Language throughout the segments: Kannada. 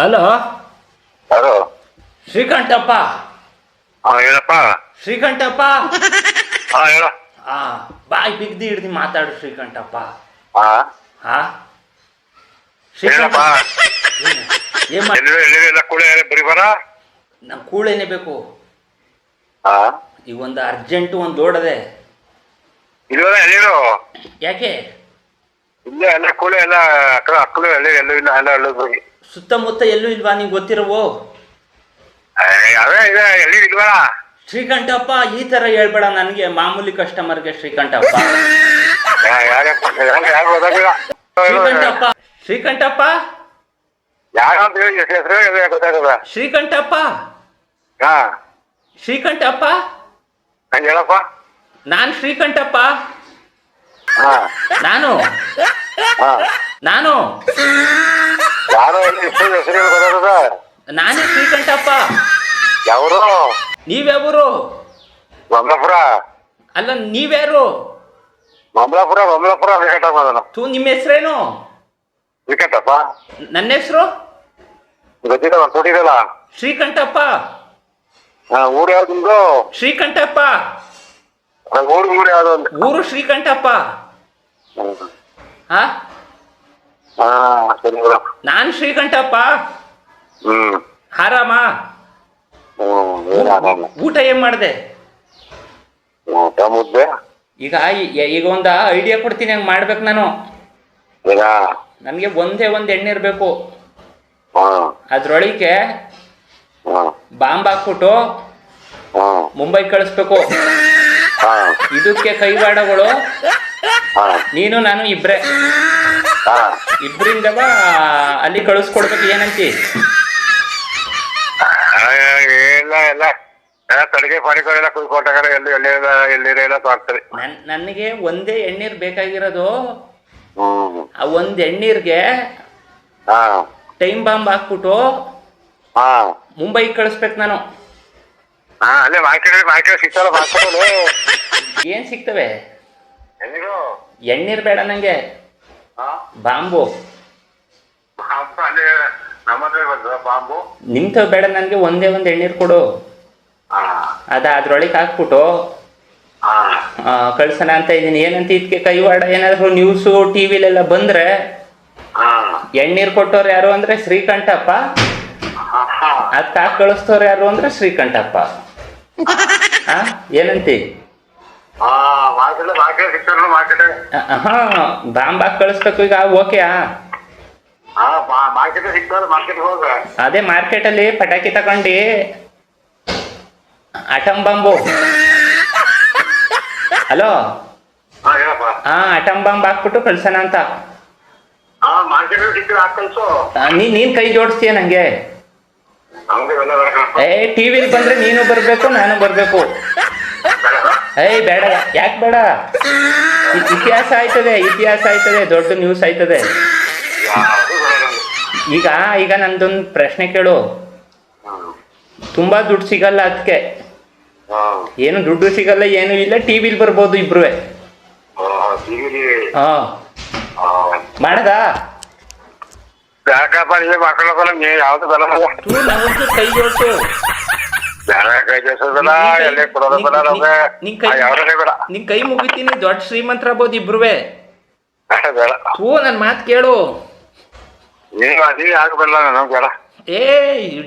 Hello hello. ಶ್ರೀಕಂಠಪ್ಪ. ಹೇಳಪ್ಪ. ಶ್ರೀಕಂಠಪ್ಪ. ಹೇಳ. ಬಾಯ್ ಬಿಗ್ದಿ ಹಿಡ್ದು ಮಾತಾಡು ಶ್ರೀಕಂಠಪ್ಪ. ಹಾ ಹೇಳಪ್ಪ. ಬರೀ ಬರ ನಂಗೆ ಕೂಳೇನೆ ಬೇಕು. ಈಗ ಒಂದು ಅರ್ಜೆಂಟು ಒಂದು ಲೋಡದೆ. ಇಲ್ವಲ್ಲ ಎಲ್ಲಿರು? ಯಾಕೆ? ಇಲ್ಲ ಎಲ್ಲ ಕೂಳೆ ಎಲ್ಲ ಅಕ್ಕಳು ಎಲ್ಲಿ ಎಲ್ಲೂ ಇಲ್ಲ, ಎಲ್ಲ ಹಳ್ಳದ ಸುತ್ತಮುತ್ತ ಎಲ್ಲೂ ಇಲ್ವಾ ನಿಂಗೆ ಗೊತ್ತಿರವೋ? ಅವೇ ಇದೆ, ಎಲ್ಲಿ ಇಲ್ವಲ್ಲ. ಶ್ರೀಕಂಠಪ್ಪ ಈ ಥರ ಹೇಳ್ಬೇಡ ನನಗೆ, ಮಾಮೂಲಿ ಕಸ್ಟಮರ್ಗೆ ಶ್ರೀಕಂಠಪ್ಪ. ಶ್ರೀಕಂಠಪ್ಪ ಶ್ರೀಕಂಠಪ್ಪ ಯಾರಂತ ಹೇಳಿ ಹೆಸರು ಗೊತ್ತಾಗದ. ಶ್ರೀಕಂಠಪ್ಪ ಶ್ರೀಕಂಠಪ್ಪ ಹಂಗೆ ಹೇಳಪ್ಪ. ನಾನು ಶ್ರೀಕಂಠಪ್ಪ. ನಾನು ನಾನು ಯಾರೋ ಹೆಸರು ಗೊತ್ತಾಗದ. ನಾನೇ ಶ್ರೀಕಂಠಪ್ಪ. ಯಾವರು? ನೀವ್ಯಾವರು? ಮಮಲಾಪುರ. ಅಲ್ಲ ನೀವ್ಯಾರು? ಮಮಲಾಪುರ ಶ್ರೀಕಂಠಪ್ಪ. ಅದನ್ನು ನಿಮ್ಮ ಹೆಸರೇನು? ಶ್ರೀಕಂಠಪ್ಪ. ನನ್ನ ಹೆಸರು ಗೊತ್ತಿಲ್ಲ, ಒಂದು ಕೊಟ್ಟಿರಲ್ಲ. ಶ್ರೀಕಂಠಪ್ಪ. ಊರು ಯಾವ್ದು ನಿಮ್ದು? ಶ್ರೀಕಂಠಪ್ಪ. ಊರು ಯಾವ್ದು? ಊರು ಶ್ರೀಕಂಠಪ್ಪ. ಹಾ ಸರಿ. ನಾನು ಶ್ರೀಕಂಠಪ್ಪ. ಆರಾಮ? ಊಟ ಏನ್ ಮಾಡಿದೆ? ಊಟ ಮುದ್ದೆ. ಈಗ ಈಗ ಒಂದು ಐಡಿಯಾ ಕೊಡ್ತೀನಿ, ಹಂಗೆ ಮಾಡ್ಬೇಕು ನಾನು. ನನಗೆ ಒಂದೇ ಒಂದು ಎಣ್ಣೆ ಇರಬೇಕು. ಅದ್ರೊಳಗೆ ಬಾಂಬ್ ಹಾಕ್ಬಿಟ್ಟು ಮುಂಬೈ ಕಳಿಸ್ಬೇಕು. ಇದಕ್ಕೆ ಕೈವಾಡಗಳು ನೀನು ನಾನು ಇಬ್ರೇ. ಇಬ್ಬರಿಂದವ ಅಲ್ಲಿ ಕಳಿಸ್ಕೊಡ್ಬೇಕು. ಏನಂತಿ? ಇಲ್ಲ ಇಲ್ಲ ತಡಿಗೆ ಪಾಡಿಗಳೆಲ್ಲ ಕುಯ್ಕೊಟ್ಟಾಗ ಎಲ್ಲಿ ಎಲ್ಲಿರೆಲ್ಲ ತೋರ್ತಾರೆ. ನನಗೆ ಒಂದೇ ಎಣ್ಣೀರ್ ಬೇಕಾಗಿರೋದು. ಆ ಒಂದ್ ಎಣ್ಣೀರ್ಗೆ ಟೈಮ್ ಬಾಂಬ್ ಹಾಕ್ಬಿಟ್ಟು ಮುಂಬೈಗೆ ಕಳಿಸ್ಬೇಕು ನಾನು. ಅಲ್ಲೇ ಮಾರ್ಕೆಟ್ ಸಿಗ್ತಾರ. ಏನ್ ಸಿಗ್ತವೆ? ಎಣ್ಣೀರ್ ಬೇಡ ನಂಗೆ, ಬಾಂಬು. ಬಾಂಬು ನಿಮ್ತವ್ ಬೇಡ ನನಗೆ, ಒಂದೇ ಒಂದು ಎಣ್ಣೀರ್ ಕೊಡು. ಅದ್ರೊಳಗೆ ಹಾಕ್ಬಿಟ್ಟು ಕಳ್ಸೋಣ ಅಂತ ಇದ್ದೀನಿ. ಏನಂತ ಇದಕ್ಕೆ ಕೈವಾಡ? ಏನಾದ್ರು ನ್ಯೂಸು ಟಿವಿಲೆಲ್ಲ ಬಂದ್ರೆ ಎಣ್ಣೀರ್ ಕೊಟ್ಟವ್ರು ಯಾರು ಅಂದ್ರೆ ಶ್ರೀಕಂಠಪ್ಪ, ಅದಕ್ಕೆ ಹಾಕಿ ಕಳಿಸ್ತವ್ರು ಯಾರು ಅಂದ್ರೆ ಶ್ರೀಕಂಠಪ್ಪ. ಏನಂತಿ? ಬಾಂಬ್ ಹಾಕಿ ಕಳಿಸ್ಬೇಕು ಈಗ. ಓಕೆ. ಅದೇ ಮಾರ್ಕೆಟಲ್ಲಿ ಪಟಾಕಿ ತಗೊಂಡು atom bomb. Hello. Atom bomb ಹಾಕ್ಬಿಟ್ಟು ಕಳ್ಸೋಣ ಅಂತ. ನೀನ್ ಕೈ ಜೋಡಿಸ್ತೀಯ ನಂಗೆ? ಟಿವಿಲಿ ಬಂದ್ರೆ ನೀನು ಬರ್ಬೇಕು, ನಾನು ಬರ್ಬೇಕು. ಬೇಡ. ಯಾಕೆ ಬೇಡ? ಇತಿಹಾಸ ಆಯ್ತದೆ, ದೊಡ್ಡ ನ್ಯೂಸ್ ಆಯ್ತದೆ. ಈಗ ನಂದೊಂದು ಪ್ರಶ್ನೆ ಕೇಳು. ತುಂಬಾ ದುಡ್ಡು ಸಿಗಲ್ಲ, ಅದಕ್ಕೆ ಏನು ದುಡ್ಡು ಸಿಗಲ್ಲ, ಏನು ಇಲ್ಲ. ಟಿವಿಲಿ ಬರ್ಬೋದು ಇಬ್ರು. ಮಾಡದ ಕೈ ಜೋಡಿಸು. ನಿನ್ ಕೈ ಮುಗಿತೀನಿ, ದೊಡ್ಡ ಶ್ರೀಮಂತರಾಗ್ಬೋದು ಇಬ್ರುವೆ. ನನ್ ಮಾತು ಕೇಳು.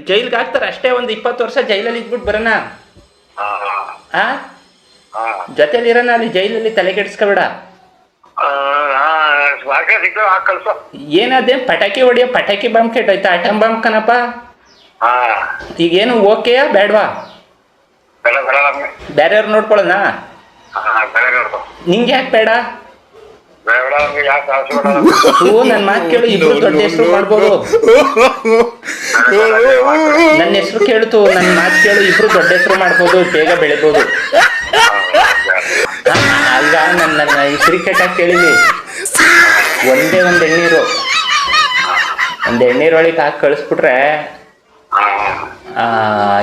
ಜೈಲ್ಗೆ ಹಾಕ್ತಾರ ಅಷ್ಟೇ, ಒಂದು 20 ವರ್ಷ ಜೈಲಲ್ಲಿ ಇದ್ಬಿಟ್ಟು ಬರೋಣ. ಜೊತೆಲಿ ಇರೋಣ ಅಲ್ಲಿ ಜೈಲಲ್ಲಿ. ತಲೆ ಕೆಡಿಸ್ಕೋಬೇಡ. ಏನದೇ ಪಟಾಕಿ ಹೊಡಿಯೋ? ಪಟಾಕಿ ಬಾಂಬ್ ಕೆಟ್ಟೋಯ್ತಾ? ಅಟಮ್ ಬಾಂಬ್ ಕಣಪ್ಪ. ಈಗೇನು ಓಕೆಯಾ ಬೇಡವಾ? ಬೇರೆಯವ್ರು ನೋಡ್ಕೊಳ್ಳೋಣ. ನಿಂಗೆ ಯಾಕೆ ಬೇಡ? ನನ್ ಮಾತು ಕೇಳು, ಇಬ್ರು ದೊಡ್ಡ ಹೆಸರು ಮಾಡ್ಬೋದು. ನನ್ನ ಹೆಸರು ಕೇಳ್ತು, ನನ್ನ ಮಾತು ಕೇಳು, ಇಬ್ರು ದೊಡ್ಡ ಹೆಸರು ಮಾಡ್ಬೋದು, ಬೇಗ ಬೆಳಿಬೋದು. ಈಗ ನನ್ನ ಈ ಕ್ರಿಕೆಟ್ ಆಗಿ ಕೇಳಿಲಿ. ಒಂದೇ ಒಂದು ಎಣ್ಣೀರು, ಒಂದು ಎಣ್ಣೀರೊಳಗೆ ಹಾಕಿ ಕಳಿಸ್ಬಿಟ್ರೆ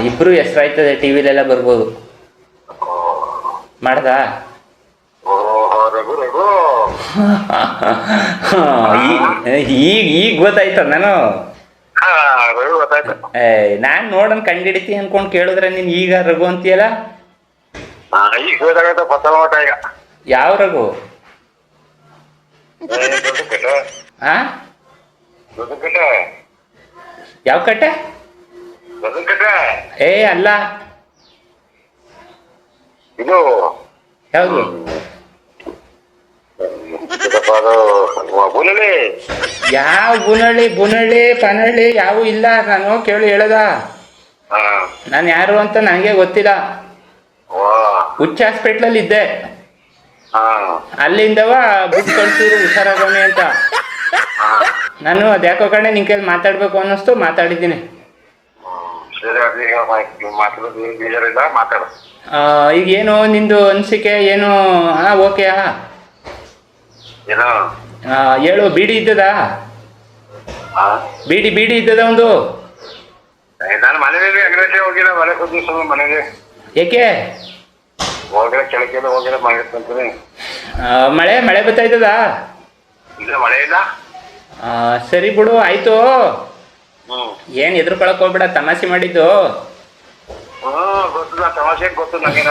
ಇಬ್ರು ಹೆಸರಾಯ್ತದೆ, ಟಿವಿಲೆಲ್ಲ ಬರ್ಬೋದು. ಮಾಡ್ದಾ? ಈಗ ಗೊತ್ತಾಯ್ತ ನಾನು. ಗೊತ್ತಾಯ್ತು. ನಾನ್ ನೋಡನ್ ಕಂಡಿಡಿತಿ ಅನ್ಕೊಂಡ್ ಕೇಳಿದ್ರೆ ನೀನ್ ಈಗ ರಘು ಅಂತೀಯಲ್ಲ. ಈಗ ಗೊತ್ತಾಗತ್ತೆ ಗೊತ್ತಲ್ಲ ಮಟ ಈಗ. ಯಾವ ರಘು? ಆ ಯಾವ ಕಟ್ಟೆ? ಏ ಅಲ್ಲ, ಇದು ಯಾವ್ದು? ಬುನಳ್ಳಿ. ಯಾವ ಬುನಳ್ಳಿ ಪನಳ್ಳಿ ಯಾವು ಇಲ್ಲ. ನಾನು ಕೇಳಿ ಹೇಳದ, ನಾನು ಯಾರು ಅಂತ ನನಗೆ ಗೊತ್ತಿಲ್ಲ. ಹುಚ್ಚ ಹಾಸ್ಪಿಟ್ಲಲ್ಲಿ ಇದ್ದೆ, ಅಲ್ಲಿಂದವ ಬುಕ್ ಕಳ್ಸಿದ್ರು ಹುಷಾರಾಗೋನೆ ಅಂತ. ನಾನು ಅದ್ಯಾಕೋ ಕಡೆ ನಿನ್ ಕೈಲಿ ಮಾತಾಡ್ಬೇಕು ಅನ್ನಿಸ್ತು, ಮಾತಾಡಿದ್ದೀನಿ. ಈಗ ಏನು ನಿಂದು ಅನಿಸಿಕೆ ಏನು? ಓಕೆ. ಹೇಳು. ಬೀಡಿ ಇದ್ದದ? ಬೀಡಿ ಇದ್ದದ ಒಂದು? ನಾನು ಮನೇಲಿ ಅಂಗಡಿ ಹೋಗಿಲ್ಲ, ಮನೆ ಕೂತು ಮನೆಗೆ. ಏಕೆ ಹೋಗಿಲ್ಲ, ಕೆಳಗೆ ಹೋಗಿಲ್ಲ, ಮನೆ ಮಳೆ ಬರ್ತಾ ಇದ್ದದ? ಇಲ್ಲ, ಮಳೆ ಇಲ್ಲ. ಸರಿ ಬಿಡು, ಆಯ್ತು. ಏನ್ ಎದುರ್ಕೊಳಕ್ ಹೋಗ್ಬೇಡ, ತಮಾಷೆ ಮಾಡಿದ್ದು. ಗೊತ್ತು, ತಮಾಷೆ ಗೊತ್ತು ನಂಗೆ.